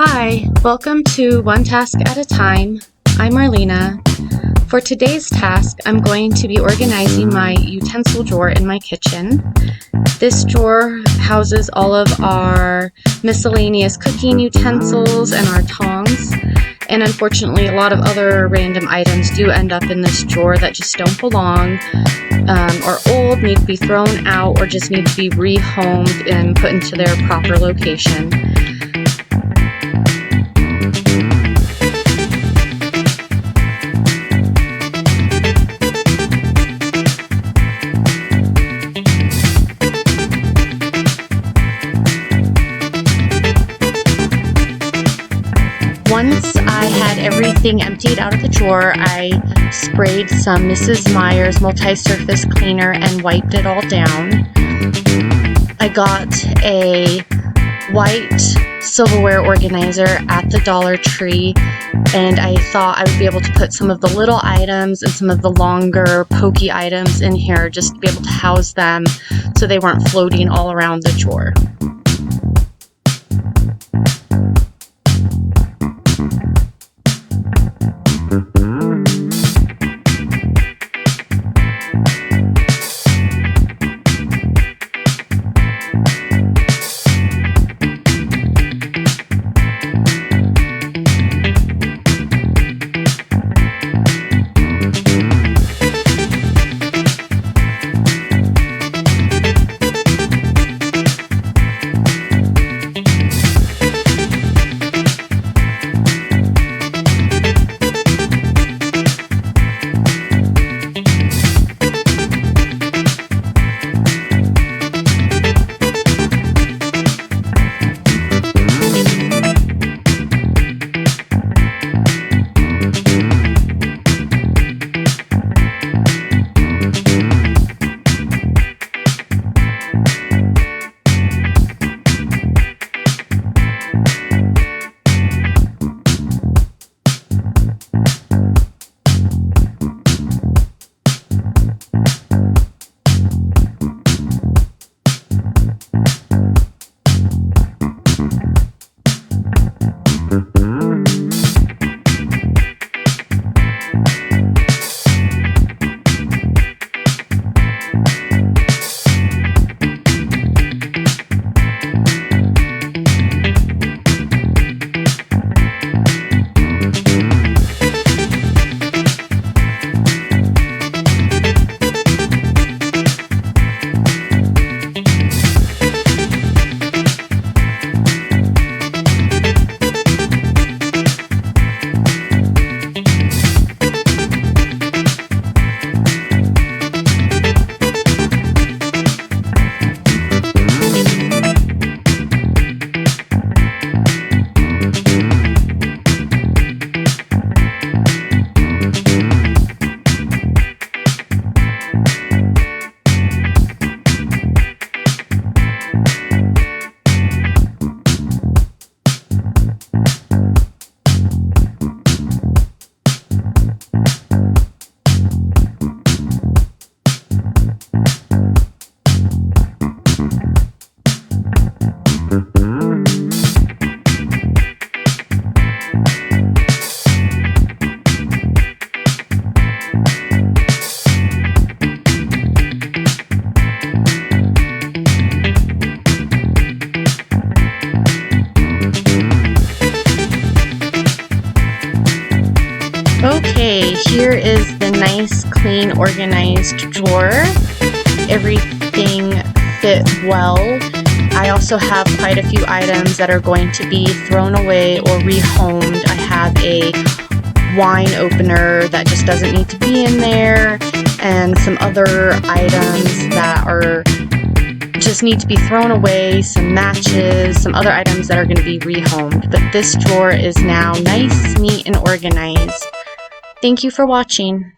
Hi, welcome to One Task at a Time. I'm Marlena. For today's task, I'm going to be organizing my utensil drawer in my kitchen. This drawer houses all of our miscellaneous cooking utensils and our tongs. And unfortunately, a lot of other random items do end up in this drawer that just don't belong, are old, need to be thrown out, or just need to be rehomed and put into their proper location. Once I had everything emptied out of the drawer, I sprayed some Mrs. Meyer's multi-surface cleaner and wiped it all down. I got a white silverware organizer at the Dollar Tree, and I thought I would be able to put some of the little items and some of the longer pokey items in here just to be able to house them so they weren't floating all around the drawer. Okay, here is the nice, clean, organized drawer. Everything fit well. I also have quite a few items that are going to be thrown away or rehomed. I have a wine opener that just doesn't need to be in there, and some other items that are just need to be thrown away, some matches, some other items that are going to be rehomed. But this drawer is now nice, neat, and organized. Thank you for watching.